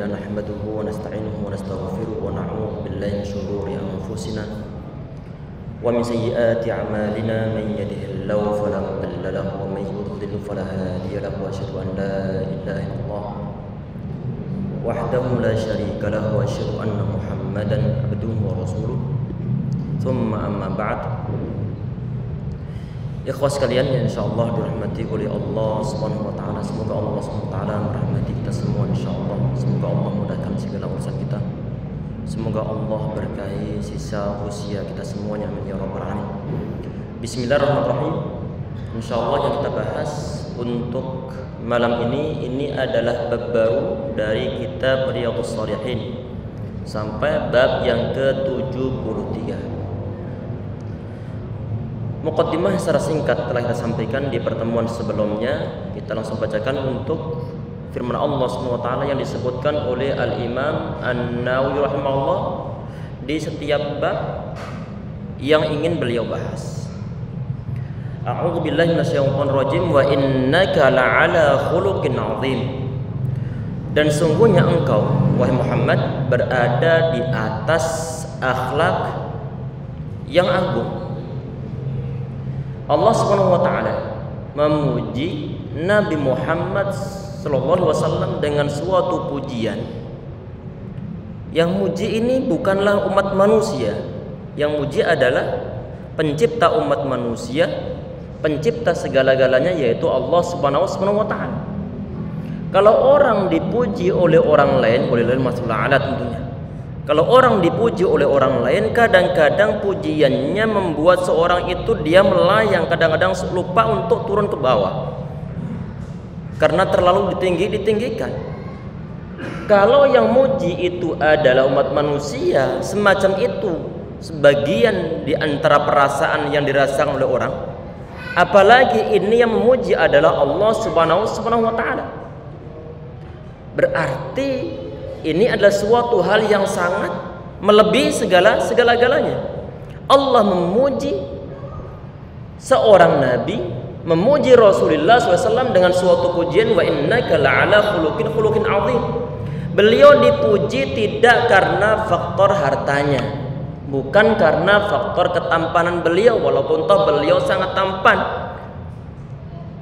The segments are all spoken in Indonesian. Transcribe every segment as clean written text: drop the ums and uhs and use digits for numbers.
تعالى نحمده ونستعينه ونستغفره ونعوذ بالله من شرور أنفسنا ومن سيئات أعمالنا من يهده الله فلا مضل له ومن يضلل فلا هادي له وأشهد أن لا إله إلا الله وحده لا شريك له وأشهد أن محمدا عبده ورسوله ثم أما بعد. Ikhwas sekalian yang insyaallah dirahmati oleh Allah Subhanahu wa taala, semoga Allah Subhanahu wa taala merahmati kita semua insyaallah. Semoga Allah mudahkan segala urusan kita. Semoga Allah berkahi sisa usia kita semuanya, amin ya rabbal alamin. Bismillahirrahmanirrahim. Insyaallah yang kita bahas untuk malam ini adalah bab baru dari kitab Riyadhus Shalihin sampai bab yang ke-73. Muqaddimah secara singkat telah kita sampaikan di pertemuan sebelumnya. Kita langsung bacakan untuk firman Allah Subhanahu wa taala yang disebutkan oleh Al-Imam An-Nawawi rahimahullah di setiap bab yang ingin beliau bahas. A'udzu billahi minasyaitonir rajim wa innaka la'ala khuluqin 'adzim. Dan sungguhnya engkau wahai Muhammad berada di atas akhlak yang agung. Allah Subhanahu wa taala memuji Nabi Muhammad sallallahu alaihi wasallam dengan suatu pujian. Yang muji ini bukanlah umat manusia. Yang muji adalah pencipta umat manusia, pencipta segala-galanya, yaitu Allah Subhanahu wa taala. Kalau orang dipuji oleh orang lain, oleh lain masalah alat tentunya. Kalau orang dipuji oleh orang lain, kadang-kadang pujiannya membuat seorang itu dia melayang, kadang-kadang lupa untuk turun ke bawah karena terlalu ditinggikan. Kalau yang muji itu adalah umat manusia, semacam itu sebagian di antara perasaan yang dirasakan oleh orang, apalagi ini yang memuji adalah Allah Subhanahu wa taala. Berarti ini adalah suatu hal yang sangat melebihi segala-galanya. Allah memuji seorang nabi, memuji Rasulullah SAW dengan suatu pujian, wa innaka la'ala khuluqin 'adzim. Beliau dipuji tidak karena faktor hartanya, bukan karena faktor ketampanan beliau, walaupun toh beliau sangat tampan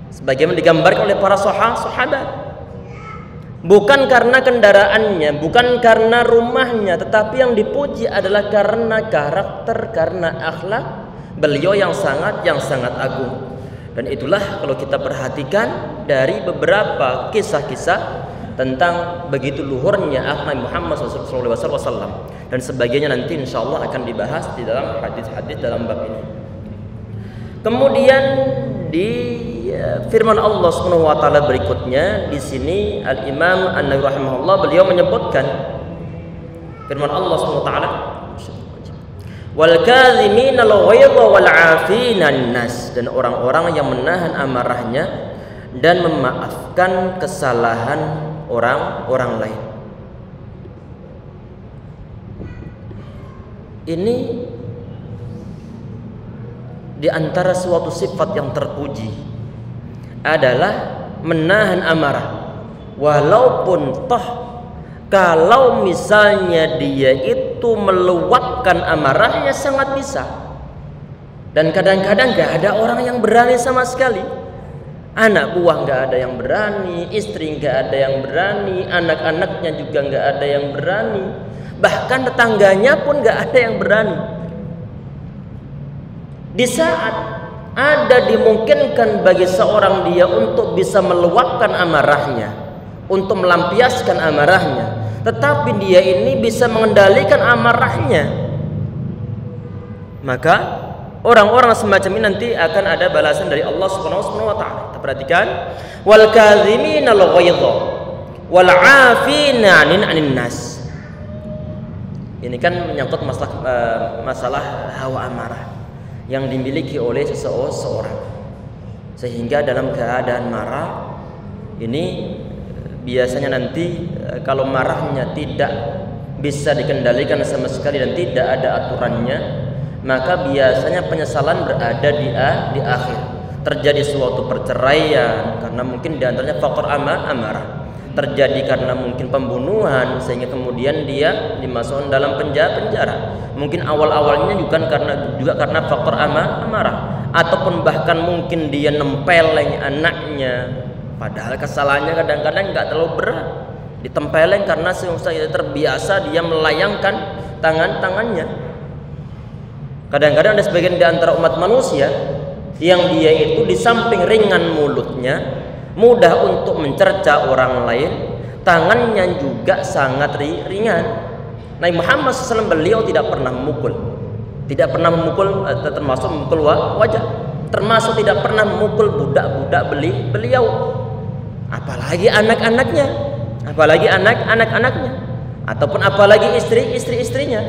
sebagaimana digambarkan oleh para sahabat. Bukan karena kendaraannya, bukan karena rumahnya, tetapi yang dipuji adalah karena karakter, karena akhlak beliau yang sangat agung. Dan itulah kalau kita perhatikan dari beberapa kisah-kisah tentang begitu luhurnya akhlak Muhammad SAW, dan sebagainya nanti insyaallah akan dibahas di dalam hadis-hadis dalam bab ini. Kemudian di firman Allah Subhanahu wa taala berikutnya di sini Al-Imam An-Nawawi rahimahullah beliau menyebutkan firman Allah Subhanahu wa taala, wal kadhimina al-ghaidha wal 'afina an-nas, dan orang-orang yang menahan amarahnya dan memaafkan kesalahan orang lain. Ini di antara suatu sifat yang terpuji adalah menahan amarah, walaupun toh kalau misalnya dia itu meluapkan amarahnya sangat bisa, dan kadang-kadang gak ada orang yang berani sama sekali. Anak buah gak ada yang berani, istri gak ada yang berani, anak-anaknya juga gak ada yang berani, bahkan tetangganya pun gak ada yang berani. Di saat ada dimungkinkan bagi seorang dia untuk bisa meluapkan amarahnya, untuk melampiaskan amarahnya, tetapi dia ini bisa mengendalikan amarahnya, maka orang-orang semacam ini nanti akan ada balasan dari Allah Subhanahu wa taala. Kita perhatikan, wal kadhimina al-ghaidha wal 'afina 'anil nas. Ini kan menyangkut masalah hawa amarah yang dimiliki oleh seseorang, sehingga dalam keadaan marah ini biasanya nanti kalau marahnya tidak bisa dikendalikan sama sekali dan tidak ada aturannya, maka biasanya penyesalan berada di akhir. Terjadi suatu perceraian karena mungkin diantaranya faktor amarah. terjadi karena mungkin pembunuhan sehingga kemudian dia dimasukkan dalam penjara. Mungkin awal-awalnya juga karena faktor amarah, ataupun bahkan mungkin dia nempeleng anaknya, padahal kesalahannya kadang-kadang nggak terlalu berat, ditempeleng karena sudah terbiasa dia melayangkan tangannya. Kadang-kadang ada sebagian di antara umat manusia yang dia itu di samping ringan mulutnya, mudah untuk mencerca orang lain, tangannya juga sangat ringan. Nabi Muhammad SAW beliau tidak pernah memukul, termasuk memukul wajah, termasuk tidak pernah memukul budak-budak beliau, apalagi anak-anaknya, ataupun apalagi istrinya.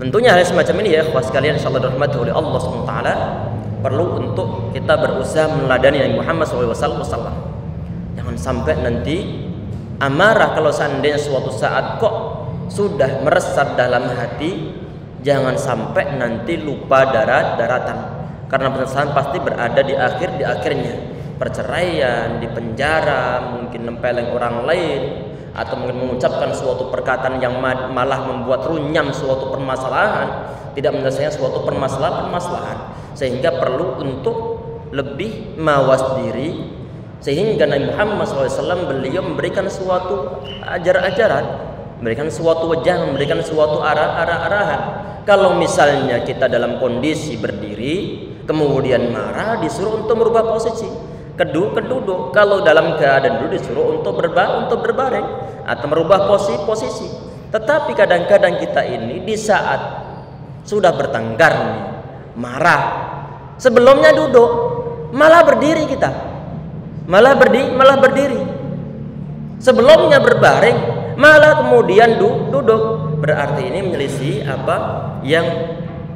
Tentunya hal semacam ini ya ikhwah sekalian, insyaallah dirahmati oleh Allah SWT, perlu untuk kita berusaha meneladani Nabi Muhammad SAW. Jangan sampai nanti amarah kalau seandainya suatu saat kok sudah meresap dalam hati, jangan sampai nanti lupa daratan, karena penyesalan pasti berada di akhirnya, perceraian, di penjara, mungkin nempeleng orang lain, atau mungkin mengucapkan suatu perkataan yang malah membuat runyam suatu permasalahan, tidak menyelesaikan suatu permasalahan, sehingga perlu untuk lebih mawas diri. Sehingga Nabi Muhammad SAW beliau memberikan suatu ajaran, memberikan suatu wajah, memberikan suatu arahan. Kalau misalnya kita dalam kondisi berdiri kemudian marah, disuruh untuk merubah posisi, keduduk. Kalau dalam keadaan duduk disuruh untuk berbaring atau merubah posisi. Tetapi kadang-kadang kita ini di saat sudah bertengkar nih, marah, sebelumnya duduk, malah berdiri kita, malah berdiri. Sebelumnya berbaring, malah kemudian duduk. Berarti ini menyelisih apa yang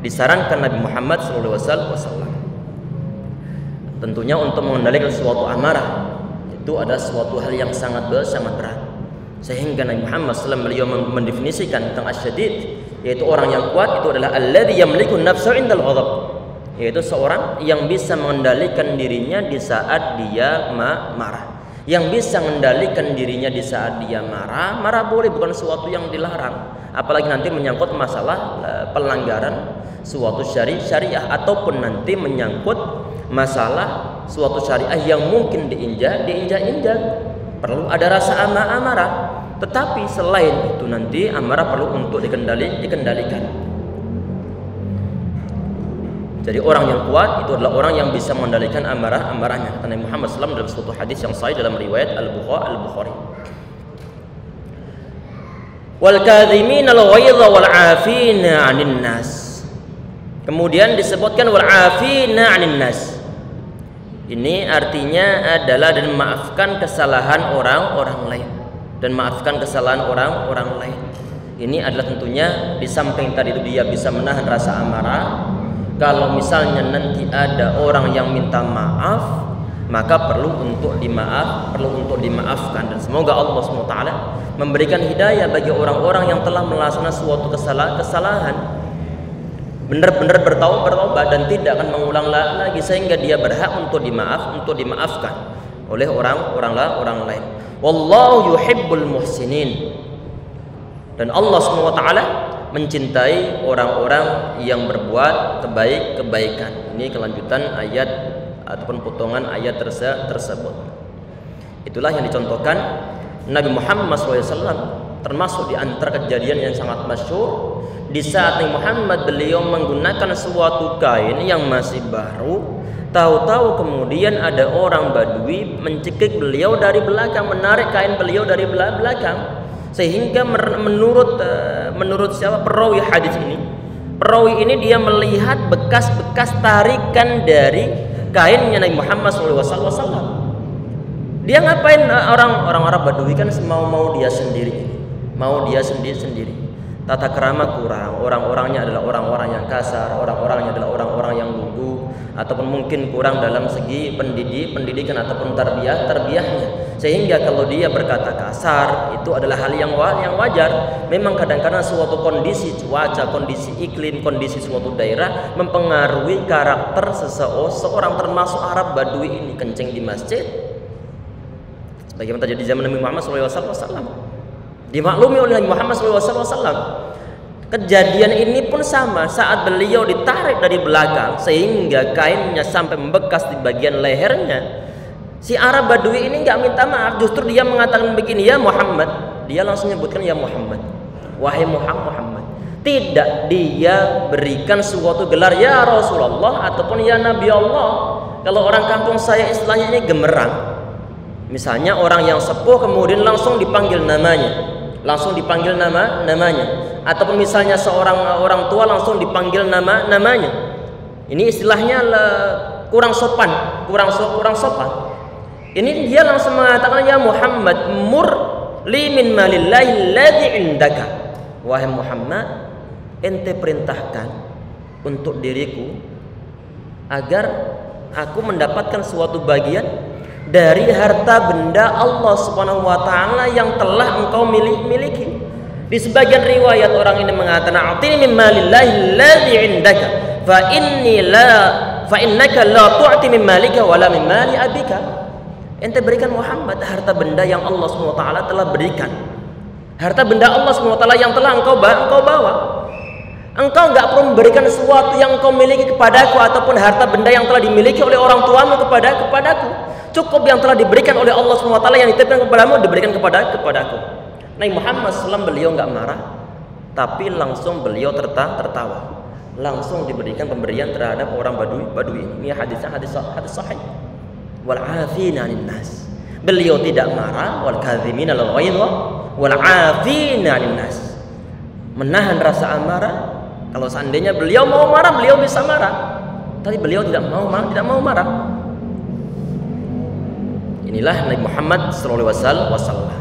disarankan Nabi Muhammad SAW. Tentunya untuk mengendalikan suatu amarah itu ada suatu hal yang sangat berat. Sehingga Nabi Muhammad SAW beliau mendefinisikan tentang asyadid, yaitu orang yang kuat itu adalah alladzi yamliku nafsahu indal ghadab, yaitu seorang yang bisa mengendalikan dirinya di saat dia marah. Yang bisa mengendalikan dirinya di saat dia marah boleh, bukan sesuatu yang dilarang. Apalagi nanti menyangkut masalah pelanggaran suatu syariah, ataupun nanti menyangkut masalah suatu syariah yang mungkin diinjak, perlu ada rasa amarah. Tetapi selain itu nanti amarah perlu untuk dikendalikan. Jadi orang yang kuat itu adalah orang yang bisa mengendalikan amarahnya. Kata Nabi Muhammad SAW dalam suatu hadis yang sahih dalam riwayat Al-Bukhari. Wal kadhimin al-ghaidha wal 'afina 'anil nas. Kemudian disebutkan wal 'afina 'anil nas. Ini artinya adalah dan memaafkan kesalahan orang lain. Ini adalah tentunya di samping tadi itu dia bisa menahan rasa amarah. Kalau misalnya nanti ada orang yang minta maaf, maka perlu untuk dimaafkan. Dan semoga Allah SWT memberikan hidayah bagi orang-orang yang telah melaksanakan suatu kesalahan, benar-benar bertaubat dan tidak akan mengulang lagi, sehingga dia berhak untuk dimaafkan oleh orang lain. Wallahu yuhibbul muhsinin. Dan Allah SWT mencintai orang-orang yang berbuat kebaikan. Ini kelanjutan ayat ataupun potongan ayat tersebut. Itulah yang dicontohkan Nabi Muhammad SAW, termasuk di antara kejadian yang sangat masyhur di saat Nabi Muhammad beliau menggunakan suatu kain yang masih baru. Tahu-tahu kemudian ada orang Badui mencekik beliau dari belakang, menarik kain beliau dari belakang. Sehingga menurut siapa perawi hadis ini, dia melihat bekas-bekas tarikan dari kainnya Nabi Muhammad SAW. Dia ngapain? Orang Badui kan mau dia sendiri. Tata kerama kurang, orang-orangnya adalah orang-orang yang kasar, orang-orangnya adalah orang-orang yang lugu, ataupun mungkin kurang dalam segi pendidikan ataupun tarbiyahnya. Sehingga kalau dia berkata kasar itu adalah hal yang wajar. Memang kadang-kadang suatu kondisi cuaca, kondisi iklim, kondisi suatu daerah mempengaruhi karakter seseorang, termasuk Arab Badui ini. Kencing di masjid Bagaimana terjadi di zaman Nabi Muhammad SAW, dimaklumi oleh Nabi Muhammad SAW. Kejadian ini pun sama, saat beliau ditarik dari belakang sehingga kainnya sampai membekas di bagian lehernya. Si Arab Badui ini nggak minta maaf, justru dia mengatakan begini, ya Muhammad. Dia langsung menyebutkan ya Muhammad, wahai Muhammad. Tidak dia berikan suatu gelar ya Rasulullah ataupun ya Nabi Allah. Kalau orang kampung saya istilahnya ini gemerang. Misalnya orang yang sepuh kemudian langsung dipanggil namanya. Ataupun misalnya seorang orang tua langsung dipanggil namanya. Ini istilahnya kurang sopan. Ini dia langsung mengatakan ya Muhammad, mur li min malillahi alladhi indaka. Wahai Muhammad, ente perintahkan untuk diriku agar aku mendapatkan suatu bagian dari harta benda Allah Subhanahu wa taala yang telah engkau miliki. Di sebagian riwayat orang ini mengatakan a'tini min malillahi alladhi indaka fa innaka la tu'ti min malika wala min mali abika. Ente berikan Muhammad harta benda yang Allah Subhanahu wa taala telah berikan. Harta benda Allah Subhanahu wa taala yang telah engkau bawa. Engkau enggak perlu memberikan sesuatu yang engkau miliki kepadaku ataupun harta benda yang telah dimiliki oleh orang tuamu kepadaku. Cukup yang telah diberikan oleh Allah Subhanahu wa taala yang dititipkan kepadamu diberikan kepadaku. Nabi Muhammad SAW beliau enggak marah, tapi langsung beliau tertawa. Langsung diberikan pemberian terhadap orang Badui. Ini hadis sahih. Wal 'afina 'anil nas. Beliau tidak marah, wal kadhimina al ghaidha wal 'afina 'anil nas. Menahan rasa amarah. Kalau seandainya beliau mau marah, beliau bisa marah. Tapi beliau tidak mau marah. Inilah Nabi Muhammad SAW.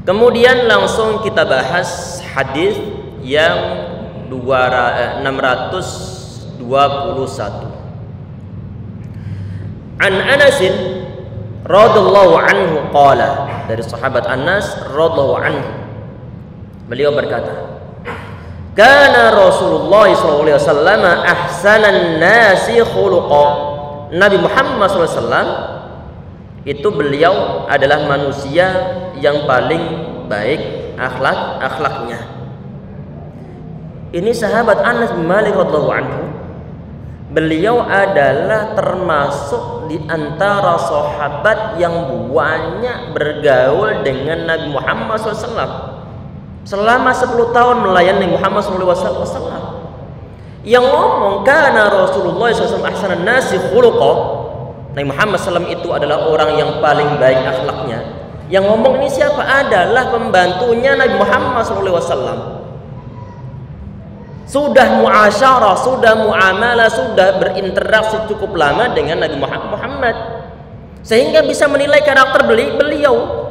Kemudian langsung kita bahas hadis yang 621. An Anas radhiyallahu anhu qala, dari sahabat Anas radhiyallahu anhu, beliau berkata, kana Rasulullah sallallahu alaihi wasallam ahsanan nasi khuluqa. Nabi Muhammad SAW itu beliau adalah manusia yang paling baik akhlaknya. Ini sahabat Anas bin Malik radhiyallahu anhu. Beliau adalah termasuk di antara sahabat yang banyak bergaul dengan Nabi Muhammad SAW. Selama 10 tahun melayani Muhammad SAW. Yang ngomong karena Rasulullah SAW ahsanan nasi khuluqa, Nabi Muhammad SAW itu adalah orang yang paling baik akhlaknya. Yang ngomong ini siapa? Adalah pembantunya Nabi Muhammad SAW. Sudah muasyarah, sudah muamalah, sudah berinteraksi cukup lama dengan Nabi Muhammad, sehingga bisa menilai karakter beliau.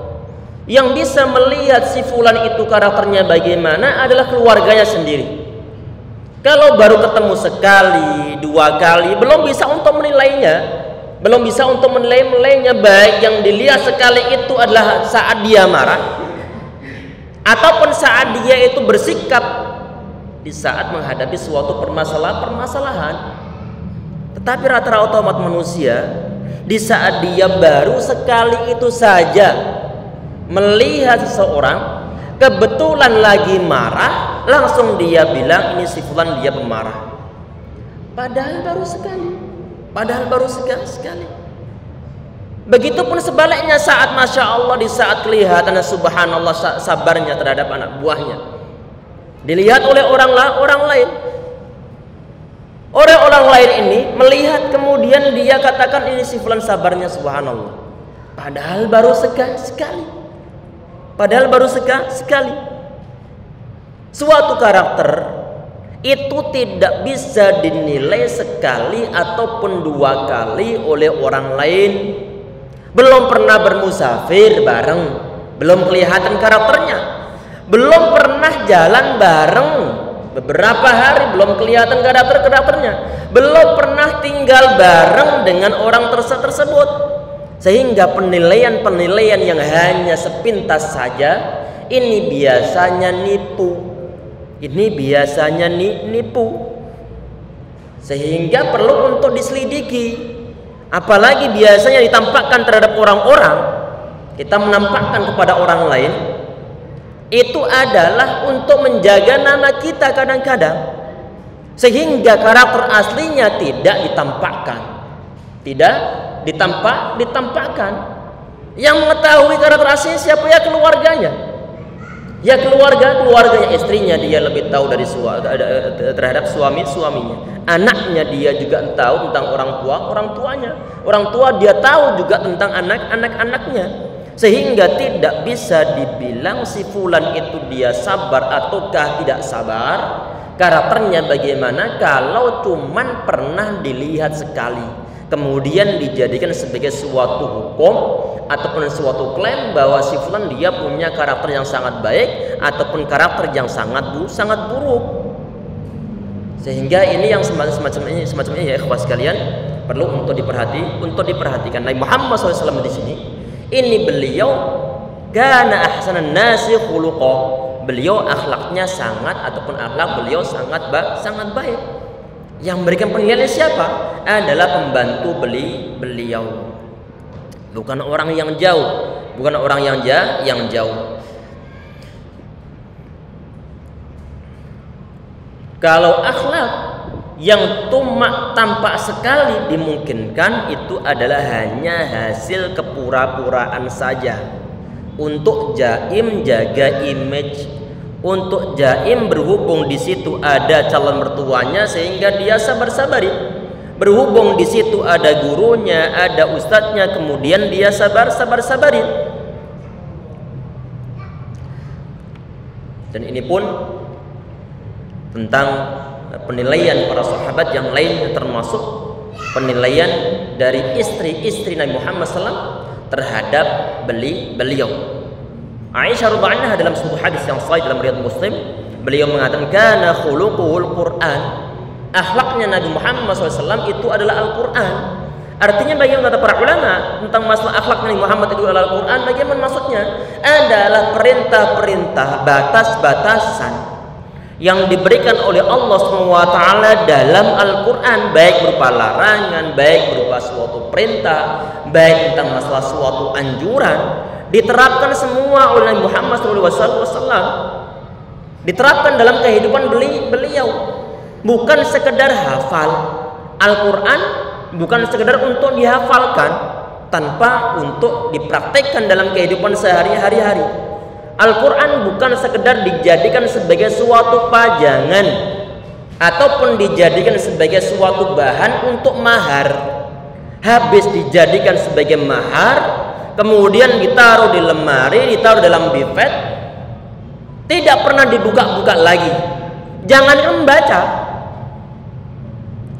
Yang bisa melihat si fulan itu karakternya bagaimana adalah keluarganya sendiri. Kalau baru ketemu sekali, 2 kali, belum bisa untuk menilainya. Baik yang dilihat sekali itu adalah saat dia marah, ataupun saat dia itu bersikap di saat menghadapi suatu permasalahan. Tetapi rata-rata umat manusia, di saat dia baru sekali itu saja melihat seseorang kebetulan lagi marah, langsung dia bilang ini si fulan dia pemarah. Padahal baru sekali. Begitupun sebaliknya saat Masya Allah, di saat kelihatan subhanallah sabarnya terhadap anak buahnya, dilihat oleh orang lain. Orang lain ini melihat kemudian dia katakan ini si fulan sabarnya subhanallah. Padahal baru sekali. Suatu karakter itu tidak bisa dinilai sekali ataupun 2 kali oleh orang lain. Belum pernah bermusafir bareng, belum kelihatan karakternya. Belum pernah jalan bareng beberapa hari, belum kelihatan karakternya. Belum pernah tinggal bareng dengan orang tersebut, sehingga penilaian yang hanya sepintas saja, ini biasanya nipu. Sehingga perlu untuk diselidiki. apalagi biasanya ditampakkan terhadap orang-orang, kita menampakkan kepada orang lain, itu adalah untuk menjaga nama kita kadang-kadang, sehingga karakter aslinya tidak ditampakkan, tidak ditampakkan. Yang mengetahui karakter aslinya siapa? Ya keluarganya. Ya keluarganya, istrinya dia lebih tahu dari terhadap suaminya. Anaknya dia juga tahu tentang orang tuanya. Orang tua dia tahu juga tentang anaknya. Sehingga tidak bisa dibilang si fulan itu dia sabar ataukah tidak sabar. Karakternya bagaimana kalau cuman pernah dilihat sekali, kemudian dijadikan sebagai suatu hukum ataupun suatu klaim bahwa si fulan dia punya karakter yang sangat baik ataupun karakter yang sangat buruk. Sehingga ini yang semacam ini ya ikhwas sekalian, perlu untuk diperhatikan. Nabi Muhammad SAW di sini, ini beliau kana ahsanan nasi khuluqa. Beliau akhlaknya akhlak beliau sangat baik. Yang memberikan penilaian siapa? Adalah pembantu beliau. Bukan orang yang jauh, bukan orang yang jauh. Kalau akhlak yang tampak sekali dimungkinkan itu adalah hanya hasil kepura-puraan saja. Untuk jaim jaga image, untuk jaim berhubung di situ ada calon mertuanya sehingga dia sabar-sabari. Berhubung di situ ada gurunya, ada ustadznya, kemudian dia sabar-sabarin. Dan ini pun tentang penilaian para sahabat yang lain, termasuk penilaian dari istri-istri Nabi Muhammad SAW terhadap beliau. Aisyah radhiyallahu anha dalam sebuah hadis yang sahih dalam riwayat Muslim, beliau mengatakan kana khuluquhul Qur'an. Akhlaknya Nabi Muhammad SAW itu adalah Al-Quran. Artinya bagaimana kata para ulama tentang masalah akhlak Nabi Muhammad itu adalah Al-Quran? Bagaimana maksudnya? Adalah perintah-perintah, batas-batasan yang diberikan oleh Allah SWT dalam Al-Quran, baik berupa larangan, baik berupa suatu perintah, baik tentang masalah suatu anjuran, diterapkan semua oleh Nabi Muhammad SAW. Diterapkan dalam kehidupan beliau. Bukan sekedar hafal Al-Quran, bukan sekedar untuk dihafalkan tanpa untuk dipraktekkan dalam kehidupan sehari-hari. Al-Quran bukan sekedar dijadikan sebagai suatu pajangan ataupun dijadikan sebagai suatu bahan untuk mahar. Habis dijadikan sebagai mahar, kemudian ditaruh di lemari, ditaruh dalam bifet, tidak pernah dibuka-buka lagi. Jangan membaca,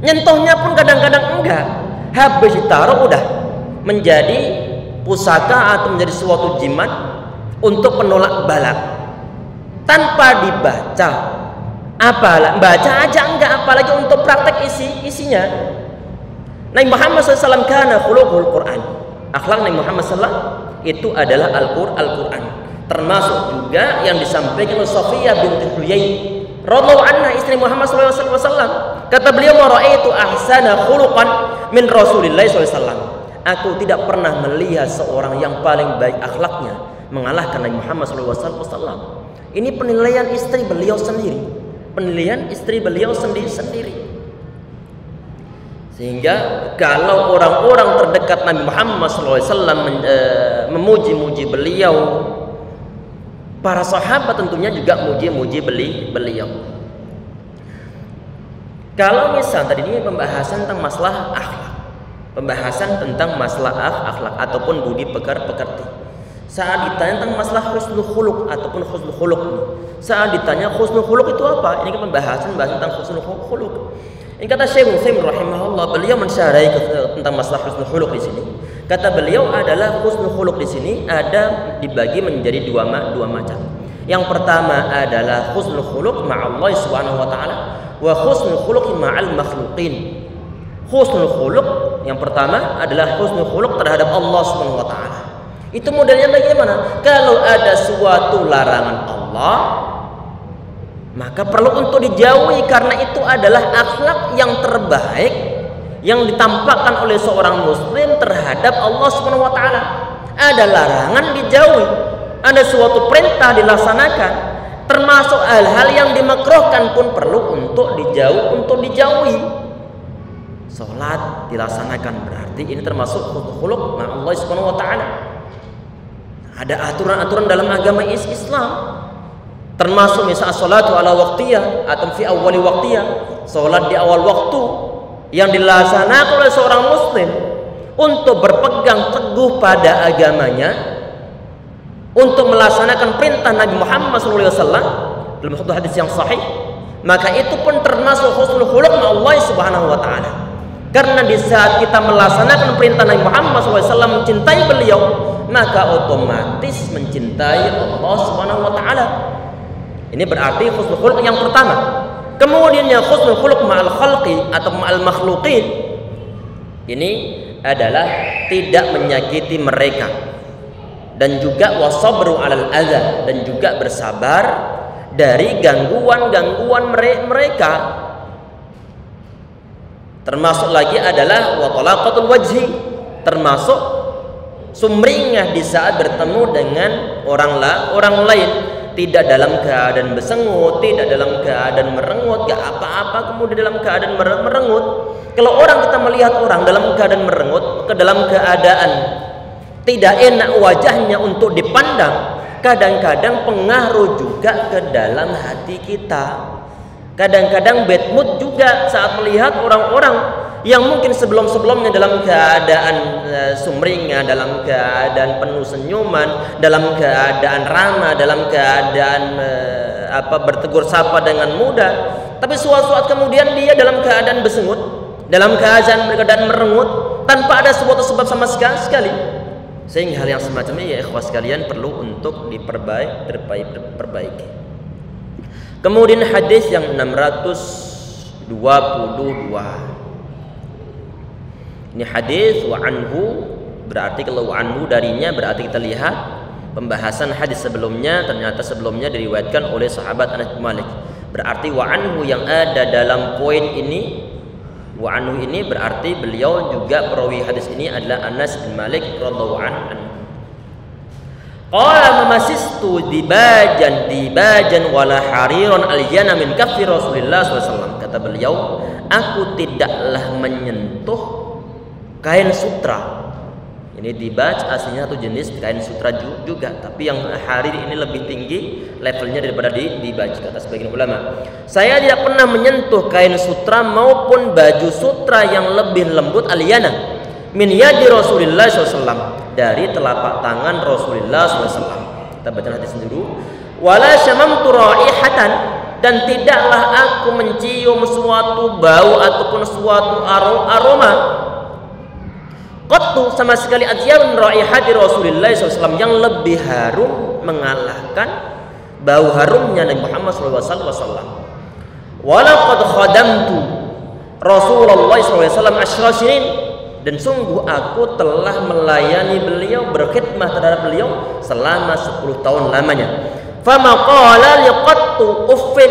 nyentuhnya pun kadang-kadang enggak. Habis ditaruh udah menjadi pusaka atau menjadi suatu jimat untuk penolak balak tanpa dibaca. Baca aja enggak, apalagi untuk praktek isinya. Nabi Muhammad SAW kana khuluqul Quran. Akhlak Nabi Muhammad SAW itu adalah Al-Quran. Termasuk juga yang disampaikan oleh Safiyah binti Huyai radhiyallahu anha, istri Muhammad SAW. Kata beliau, "Ma ra'aitu ahsana khuluqan min Rasulillah SAW." Aku tidak pernah melihat seorang yang paling baik akhlaknya mengalahkan Nabi Muhammad SAW. Ini penilaian istri beliau sendiri. Penilaian istri beliau sendiri. Sehingga kalau orang-orang terdekat Nabi Muhammad SAW memuji-muji beliau, para sahabat tentunya juga muji-muji beliau. Kalau misal tadi ini pembahasan tentang masalah akhlak, pembahasan tentang masalah akhlak ataupun budi pekerti. Saat ditanya tentang masalah husnul khuluq ataupun husnul khuluq, saat ditanya husnul khuluq itu apa? Ini kan pembahasan tentang husnul khuluq. Ini kata Syekh Utsaimin rahimahullah, beliau mensyarahi tentang masalah husnul khuluq di sini. Kata beliau adalah husnul khuluq di sini ada dibagi menjadi dua macam. Yang pertama adalah husnul khuluq ma'allah subhanahu wa ta'ala wa husnul khuluq ma'al makhluqin. Husnul khuluq yang pertama adalah husnul khuluq terhadap Allah subhanahu wa ta'ala. Itu modelnya bagaimana? Kalau ada suatu larangan Allah, maka perlu untuk dijauhi karena itu adalah akhlak yang terbaik yang ditampakkan oleh seorang muslim terhadap Allah Subhanahu wa taala. Ada larangan dijauhi, ada suatu perintah dilaksanakan, termasuk hal-hal yang dimakruhkan pun perlu untuk dijauhi. Salat dilaksanakan, berarti ini termasuk khuluq ma Allah Subhanahu wa taala. Ada aturan-aturan dalam agama Islam, termasuk misalnya salatu ala waqtiyah atau fi awwali waqtiyah, salat di awal waktu yang dilaksanakan oleh seorang muslim untuk berpegang teguh pada agamanya, untuk melaksanakan perintah Nabi Muhammad SAW dalam satu hadis yang sahih, maka itu pun termasuk husnul khuluq ma Allah Subhanahu wa taala. Karena di saat kita melaksanakan perintah Nabi Muhammad SAW, mencintai beliau, maka otomatis mencintai Allah Subhanahu wa taala. Ini berarti husnul khuluq yang pertama. Kemudian yang husnul khuluq ma'al khalqi atau ma'al makhluqin, ini adalah tidak menyakiti mereka, dan juga wasabru 'alal adza, dan juga bersabar dari gangguan-gangguan mereka. Termasuk lagi adalah wa talaqatul wajhi, termasuk sumringah di saat bertemu dengan orang lain, tidak dalam keadaan bersengut, tidak dalam keadaan merengut, gak apa-apa kemudian dalam keadaan merengut. Kalau orang kita melihat orang dalam keadaan merengut, dalam keadaan tidak enak wajahnya untuk dipandang, kadang-kadang pengaruh juga ke dalam hati kita. Kadang-kadang bad mood juga saat melihat orang-orang yang mungkin sebelum-sebelumnya dalam keadaan sumringah, dalam keadaan penuh senyuman, dalam keadaan ramah, dalam keadaan bertegur sapa dengan mudah, tapi suatu saat kemudian dia dalam keadaan bersengut, dalam keadaan merengut, tanpa ada suatu sebab sama sekali. Sehingga hal yang semacam ini ya ikhwas sekalian perlu untuk diperbaiki. Kemudian hadis yang 622. Ini hadis wa anhu, berarti kalau wa anhu darinya berarti kita lihat pembahasan hadis sebelumnya, ternyata sebelumnya diriwayatkan oleh sahabat Anas bin Malik. Berarti wa anhu yang ada dalam poin ini, wa anhu ini berarti beliau juga perawi hadis ini adalah Anas bin Malik radhiyallahu anhu. Qala mamasistu dibajan wala hariron alyana min kaffi Rasulillah SAW. Kata beliau, aku tidaklah menyentuh kain sutra. Ini dibaj aslinya satu jenis kain sutra juga, tapi yang harir ini lebih tinggi levelnya daripada dibaj, kata sebagian ulama. Saya tidak pernah menyentuh kain sutra maupun baju sutra yang lebih lembut alyana min yadi Rasulillah SAW, dari telapak tangan Rasulullah SAW. Kita baca hadis dulu. Wala syamamtu raihatan, dan tidaklah aku mencium suatu bau ataupun suatu aroma qattu sama sekali atyabun raihati Rasulullah SAW, yang lebih harum mengalahkan bau harumnya Nabi Muhammad SAW. Walaqad khadamtu Rasulullah SAW asyra sinin, dan sungguh aku telah melayani beliau, berkhidmah terhadap beliau selama 10 tahun lamanya. Fama qala liqattu uffin,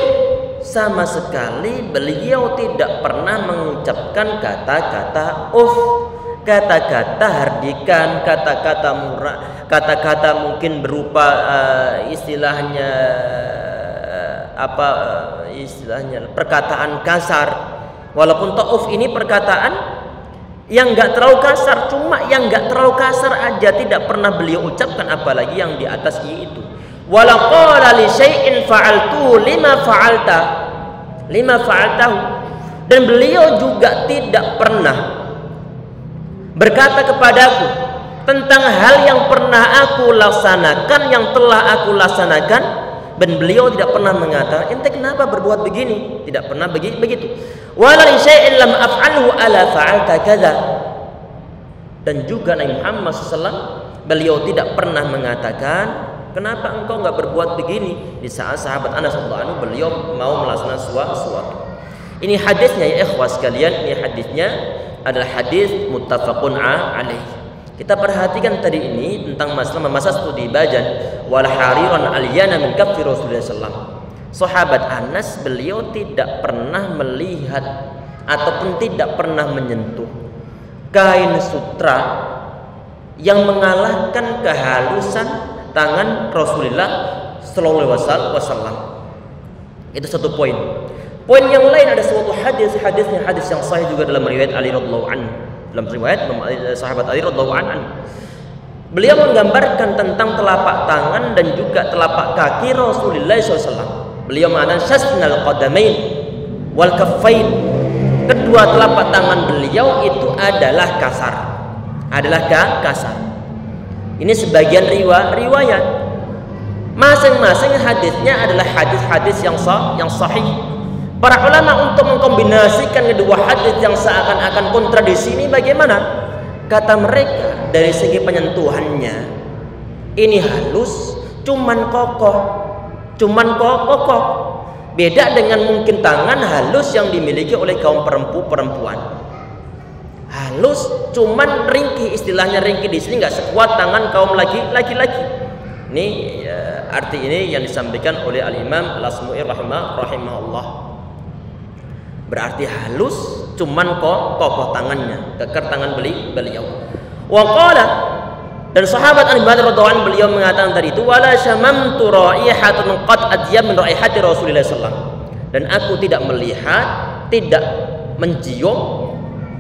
sama sekali beliau tidak pernah mengucapkan kata-kata uff, kata-kata hardikan, kata-kata murah, kata-kata mungkin berupa istilahnya perkataan kasar. Walaupun ta'uf ini perkataan yang enggak terlalu kasar, cuma yang enggak terlalu kasar aja tidak pernah beliau ucapkan, apalagi yang di atas itu. Wala qala li syai'in fa'altuhu lima fa'altahu, dan beliau juga tidak pernah berkata kepadaku tentang hal yang pernah aku laksanakan, yang telah aku laksanakan, dan beliau tidak pernah mengatakan ente kenapa berbuat begini, tidak pernah begitu. Wala li syai'in lam af'alhu ala fa'alta kadza, dan juga Nabi Muhammad SAW beliau tidak pernah mengatakan kenapa engkau enggak berbuat begini di saat sahabat Anas radhiyallahu anhu beliau mau melaksanakan sesuatu. Ini hadisnya ya ikhwas sekalian, ini hadisnya adalah hadis muttafaqun alaih. Kita perhatikan tadi ini tentang masalah masa studi bajan wal hariran alyana min kaffi Rasulullah sallallahu. Sahabat Anas beliau tidak pernah melihat ataupun tidak pernah menyentuh kain sutra yang mengalahkan kehalusan tangan Rasulullah sallallahu alaihi wasallam. Itu satu poin. Poin yang lain, ada suatu hadis yang sahih juga dalam riwayat Ali radhiyallahu anhu. Dalam riwayat sahabat Ali radhiyallahu anhu, beliau menggambarkan tentang telapak tangan dan juga telapak kaki Rasulullah SAW. Beliau mengatakan syasnal qadamain wal kaffain. Kedua telapak tangan beliau itu adalah kasar. Ini sebagian riwayat. Masing-masing hadisnya adalah hadis-hadis yang sahih. Para ulama untuk mengkombinasikan kedua hadis yang seakan-akan kontradiksi ini bagaimana? Kata mereka, dari segi penyentuhannya ini halus, cuman kokoh. Beda dengan mungkin tangan halus yang dimiliki oleh kaum perempuan. Halus, cuman ringkih, istilahnya ringkih di sini nggak sekuat tangan kaum laki-laki. Ini arti ini yang disampaikan oleh Al-Imam Al-Asmu'i rahimahullah. Berarti halus, cuman kokoh tangannya, kekar tangan beliau. Wa qala, dan sahabat Anas bin Malik radhiyallahu anhu beliau mengatakan tadi itu, wala syamamtu raihatun qad adyab min raihati Rasulillah sallallahu alaihi wasallam. Dan aku tidak melihat, tidak mencium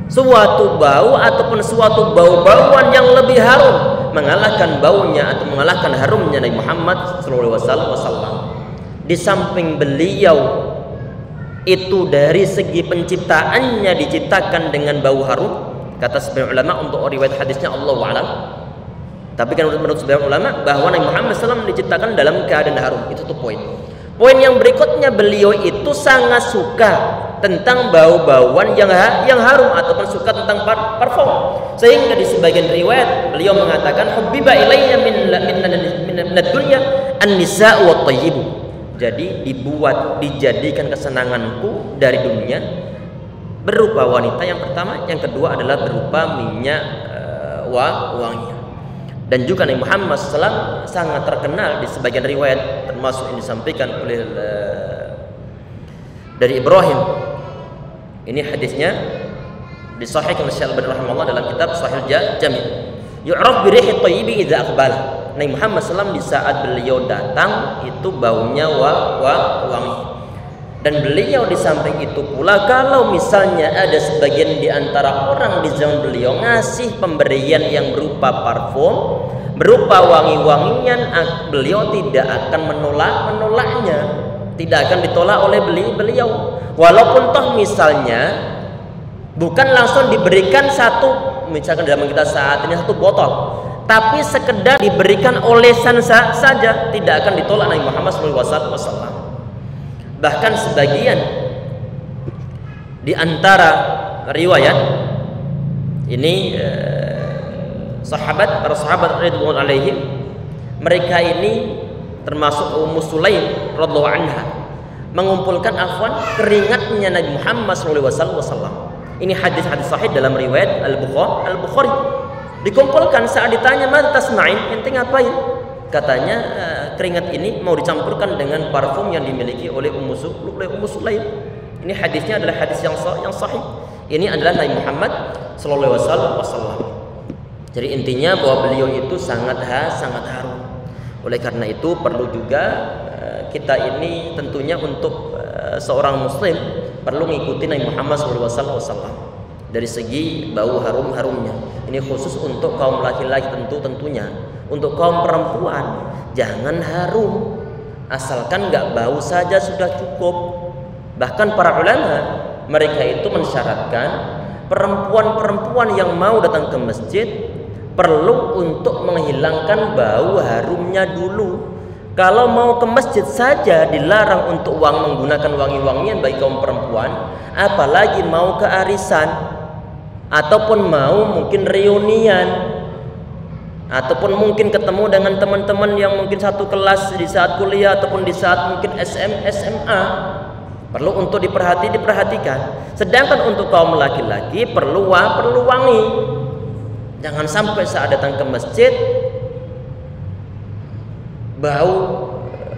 suatu bau ataupun suatu bau-bauan yang lebih harum mengalahkan baunya atau mengalahkan harumnya Nabi Muhammad sallallahu alaihi wasallam. Di samping beliau itu dari segi penciptaannya diciptakan dengan bau harum, kata sebagian ulama untuk riwayat hadisnya Allahu a'lam. Tapi kan menurut sebagian ulama bahwa Nabi Muhammad SAW diciptakan dalam keadaan harum. Itu tuh poin. Poin yang berikutnya, beliau itu sangat suka tentang bau-bauan yang harum ataupun suka tentang parfum. Sehingga di sebagian riwayat beliau mengatakan hubbiba ilayya min ad-dunya an-nisa'u wat-thayyibu. Jadi dijadikan kesenanganku dari dunia berupa wanita yang pertama, yang kedua adalah berupa minyak wangi. Dan juga Nabi Muhammad SAW sangat terkenal di sebagian riwayat, termasuk yang disampaikan oleh dari Ibrahim. Ini hadisnya disahihkan oleh Syekh Al-Albani rahimahullah dalam kitab Sahih Jami'. Yu'raf bi rihi thayyibi idza aqbala. Nabi Muhammad SAW di saat beliau datang itu baunya wangi. Dan beliau di samping itu pula, kalau misalnya ada sebagian di antara orang di zaman beliau ngasih pemberian yang berupa parfum, berupa wangi-wangian, beliau tidak akan menolaknya, tidak akan ditolak oleh beliau. Walaupun toh misalnya bukan langsung diberikan satu, misalkan dalam kita saat ini satu botol, tapi sekedar diberikan olesan saja, tidak akan ditolak Nabi Muhammad SAW. Bahkan sebagian di antara riwayat ini para sahabat radhiyallahu alaihim, mereka ini termasuk Ummu Sulaim radhiyallahu anha mengumpulkan keringatnya Nabi Muhammad SAW. Ini hadis-hadis sahih dalam riwayat Al-Bukhari. Dikumpulkan, saat ditanya man tasma'in, ente ngapain? Katanya keringat ini mau dicampurkan dengan parfum yang dimiliki oleh Ummu Sulaim. Ini hadisnya adalah hadis yang sahih. Ini adalah Nabi Muhammad sallallahu alaihi wasallam. Jadi intinya bahwa beliau itu sangat harum. Oleh karena itu perlu juga kita ini tentunya untuk seorang muslim perlu mengikuti Nabi Muhammad sallallahu alaihi wasallam dari segi bau harumnya. Ini khusus untuk kaum laki-laki tentunya. Untuk kaum perempuan jangan harum, asalkan nggak bau saja sudah cukup. Bahkan para ulama mereka itu mensyaratkan perempuan-perempuan yang mau datang ke masjid perlu untuk menghilangkan bau harumnya dulu. Kalau mau ke masjid saja dilarang untuk menggunakan wangi-wangian bagi kaum perempuan, apalagi mau ke arisan ataupun mau mungkin reunian ataupun mungkin ketemu dengan teman-teman yang mungkin satu kelas di saat kuliah ataupun di saat mungkin SMA, perlu untuk diperhatikan. Sedangkan untuk kaum laki-laki perlu wangi. Jangan sampai saat datang ke masjid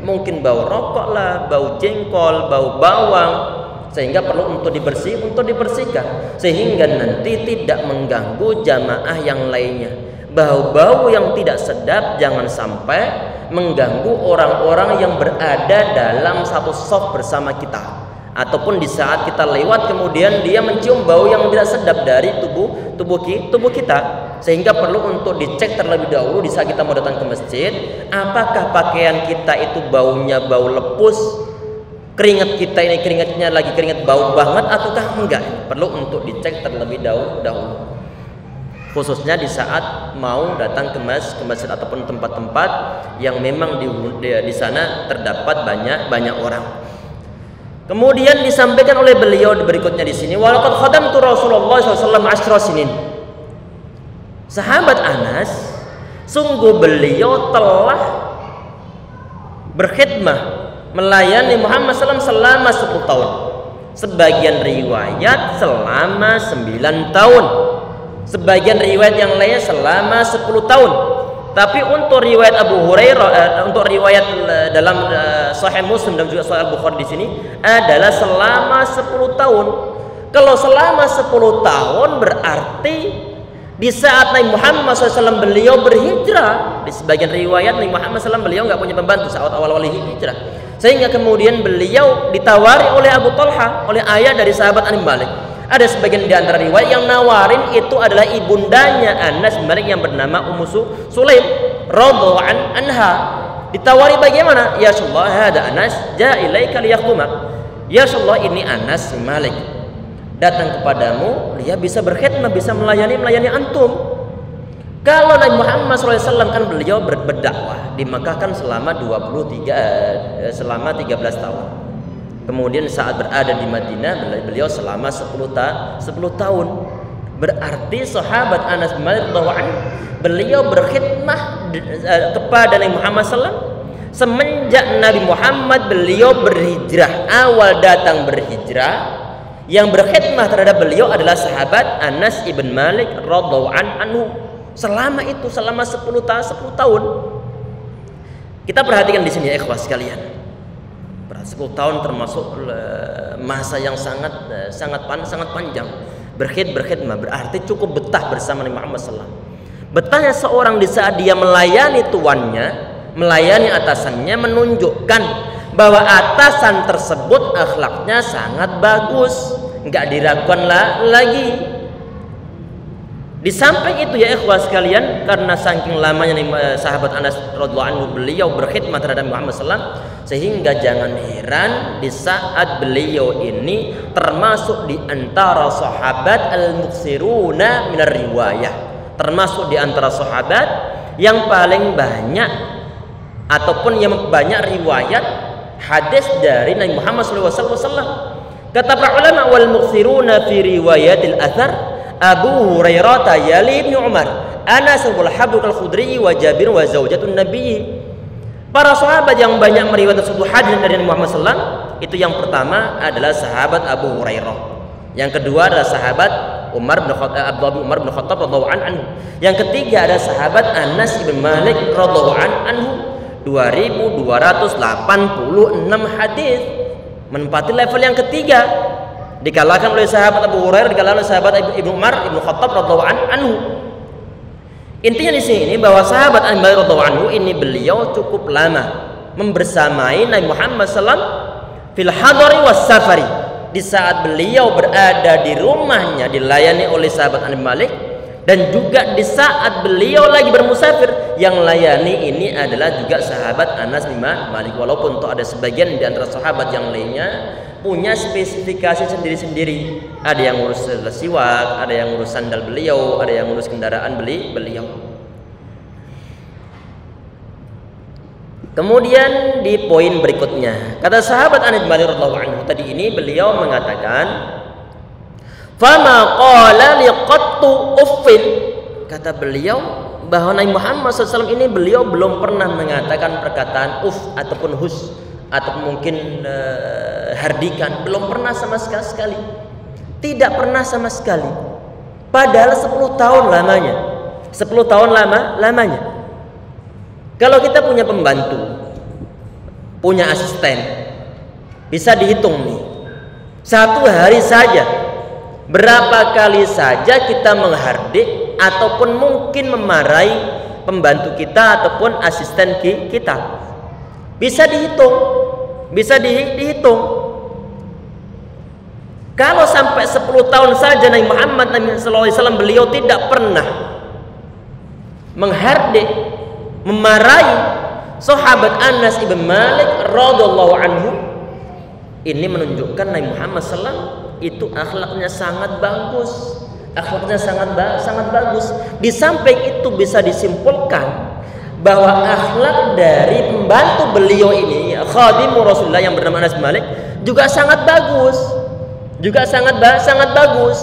mungkin bau rokok lah, bau jengkol, bau bawang, sehingga perlu untuk dibersihkan sehingga nanti tidak mengganggu jamaah yang lainnya. Bau-bau yang tidak sedap jangan sampai mengganggu orang-orang yang berada dalam satu shaf bersama kita, ataupun di saat kita lewat kemudian dia mencium bau yang tidak sedap dari tubuh kita, sehingga perlu untuk dicek terlebih dahulu di saat kita mau datang ke masjid, apakah pakaian kita itu baunya bau lepus, keringat kita ini keringatnya lagi keringat bau banget ataukah enggak. Perlu untuk dicek terlebih dahulu, khususnya di saat mau datang ke masjid ataupun tempat-tempat yang memang di sana terdapat banyak orang. Kemudian disampaikan oleh beliau berikutnya di sini, walaqad khadamtu Rasulullah SAW asyra sinin. Sahabat Anas, sungguh beliau telah berkhidmah melayani Muhammad SAW selama 10 tahun. Sebagian riwayat selama 9 tahun. Sebagian riwayat yang lainnya selama 10 tahun. Tapi untuk riwayat Abu Hurairah, untuk riwayat dalam Sahih Muslim dan juga Sahih Bukhari di sini adalah selama 10 tahun. Kalau selama 10 tahun berarti di saat Nabi Muhammad SAW beliau berhijrah. Di sebagian riwayat Nabi Muhammad SAW beliau nggak punya pembantu saat awal-awal hijrah, sehingga kemudian beliau ditawari oleh Abu Talha, oleh ayah dari sahabat Anas bin Malik. Ada sebagian di antara riwayat yang nawarin itu adalah ibundanya Anas bin Malik yang bernama Ummu Sulaim radhiyallahu anha. Ditawari bagaimana? Ya Rasulullah, hada Anas jaa ilaika liyakhdumak. Ya Rasulullah, ini Anas bin Malik datang kepadamu, dia bisa berkhidmah, bisa melayani antum. Kalau Nabi Muhammad SAW kan beliau berdakwah di Makkah kan selama 13 tahun. Kemudian saat berada di Madinah beliau selama 10 tahun. Berarti sahabat Anas bin Malik radhiyallahu anhu beliau berkhidmah kepada Nabi Muhammad SAW semenjak Nabi Muhammad beliau berhijrah. Awal datang berhijrah, yang berkhidmah terhadap beliau adalah sahabat Anas ibn Malik radhiyallahu anhu. Selama 10 tahun. Kita perhatikan di sini ya ikhwah sekalian. 10 tahun termasuk masa yang sangat panjang. Berkhidmah berarti cukup betah bersama Nabi Muhammad SAW. Betahnya seorang di saat dia melayani tuannya, melayani atasannya, menunjukkan bahwa atasan tersebut akhlaknya sangat bagus, nggak diragukan lagi. Di samping itu ya ikhwah sekalian, karena saking lamanya sahabat Anas radhiyallahu anhu beliau berkhidmah terhadap Muhammad SAW, sehingga jangan heran di saat beliau ini termasuk di antara sahabat al-muksiruna minar riwayah, termasuk di antara sahabat yang paling banyak ataupun yang banyak riwayat hadis dari Nabi Muhammad SAW. Kata para ulama, wal muksiruna fi riwayatil athar Abu Hurairah yali Ibnu Umar, Anas wal Habib al-Khudri wa Jabir wa zaujatun Nabi. Para sahabat yang banyak meriwayatkan suatu hadis dari Nabi Muhammad SAW itu yang pertama adalah sahabat Abu Hurairah. Yang kedua adalah sahabat Abdullah bin Umar bin Khattab radhiyallahu anhu. Yang ketiga adalah sahabat Anas bin Malik radhiyallahu anhu. 2286 hadis, menempati level yang ketiga. Dikalahkan oleh sahabat Abu Hurairah, dikalahkan oleh sahabat Ibnu Umar Ibnu Khattab radhiyallahu anhu. Intinya di sini bahwa sahabat Abu Hurairah radhiyallahu anhu ini beliau cukup lama membersamai Nabi Muhammad SAW fil hadari was safari. Di saat beliau berada di rumahnya dilayani oleh sahabat Anas bin Malik, dan juga di saat beliau lagi bermusafir yang layani ini adalah juga sahabat Anas bin Malik. Walaupun tuh ada sebagian di antara sahabat yang lainnya punya spesifikasi sendiri-sendiri. Ada yang ngurus siwak, ada yang ngurus sandal beliau, ada yang ngurus kendaraan beliau. Kemudian di poin berikutnya, kata sahabat Anas bin Malik radhiyallahu anhu tadi ini beliau mengatakan, "Fama qala liqattu uffin." Kata beliau bahwa Nabi Muhammad SAW ini beliau belum pernah mengatakan perkataan uff ataupun hus atau mungkin hardikan, belum pernah sama sekali. Tidak pernah sama sekali. Padahal 10 tahun lamanya. 10 tahun lamanya. Kalau kita punya pembantu, punya asisten, bisa dihitung nih. Satu hari saja, berapa kali saja kita menghardik ataupun mungkin memarahi pembantu kita ataupun asisten kita. Bisa dihitung, bisa dihitung. Kalau sampai 10 tahun saja Nabi Muhammad SAW beliau tidak pernah menghardik, memarahi sahabat Anas ibn Malik radhiyallahu anhu, ini menunjukkan Nabi Muhammad SAW itu akhlaknya sangat bagus, akhlaknya sangat bagus. Di samping itu bisa disimpulkan bahwa akhlak dari pembantu beliau ini, khadimu Rasulullah yang bernama Anas bin Malik, juga sangat bagus, juga sangat bagus,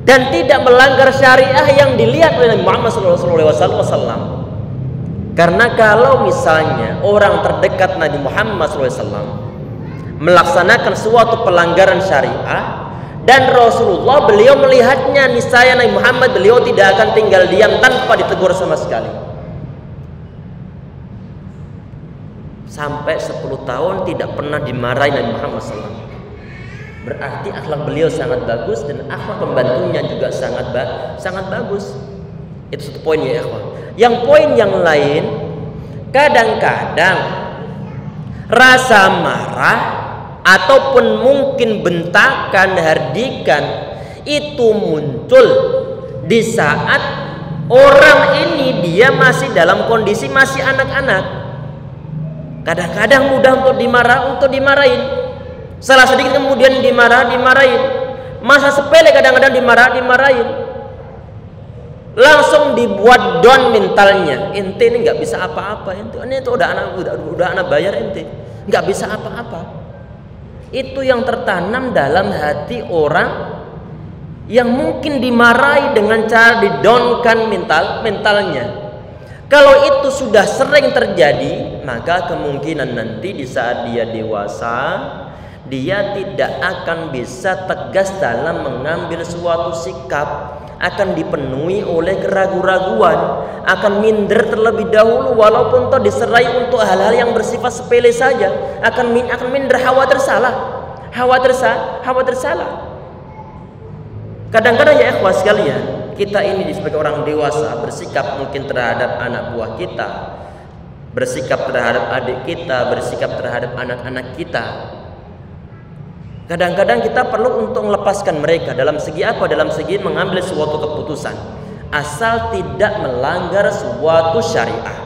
dan tidak melanggar syariah yang dilihat oleh Nabi Muhammad SAW. Karena kalau misalnya orang terdekat Nabi Muhammad SAW melaksanakan suatu pelanggaran syariah dan Rasulullah beliau melihatnya, niscaya Nabi Muhammad beliau tidak akan tinggal diam tanpa ditegur sama sekali. Sampai 10 tahun tidak pernah dimarahi Nabi Muhammad SAW. Berarti akhlak beliau sangat bagus dan akhlak pembantunya juga sangat bagus. Itu satu poin ya ikhwan. Yang poin yang lain, kadang-kadang rasa marah ataupun mungkin bentakan, hardikan itu muncul di saat orang ini dia masih dalam kondisi masih anak-anak. Kadang-kadang mudah untuk dimarahin. Salah sedikit kemudian dimarahin. Masa sepele kadang-kadang dimarahin. Langsung dibuat down mentalnya. Ente ini nggak bisa apa-apa. Ini itu udah anak bayar ente. Nggak bisa apa-apa. Itu yang tertanam dalam hati orang yang mungkin dimarahi dengan cara didownkan mentalnya. Kalau itu sudah sering terjadi, maka kemungkinan nanti di saat dia dewasa, dia tidak akan bisa tegas dalam mengambil suatu sikap, akan dipenuhi oleh keraguan-raguan, akan minder terlebih dahulu walaupun toh diserai untuk hal-hal yang bersifat sepele saja, akan minder, khawatir salah. Kadang-kadang ya ikhwah sekalian, kita ini sebagai orang dewasa bersikap mungkin terhadap anak buah kita, bersikap terhadap adik kita, bersikap terhadap anak-anak kita. Kadang-kadang kita perlu untuk melepaskan mereka dalam segi apa? Dalam segi mengambil suatu keputusan, asal tidak melanggar suatu syariah.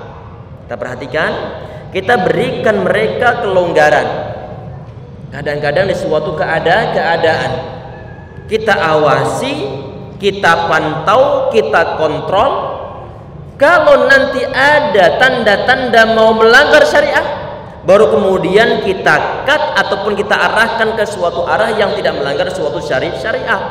Kita perhatikan, kita berikan mereka kelonggaran. Kadang-kadang di suatu keadaan kita awasi, kita pantau, kita kontrol. Kalau nanti ada tanda-tanda mau melanggar syariah, baru kemudian kita cut ataupun kita arahkan ke suatu arah yang tidak melanggar suatu syariah.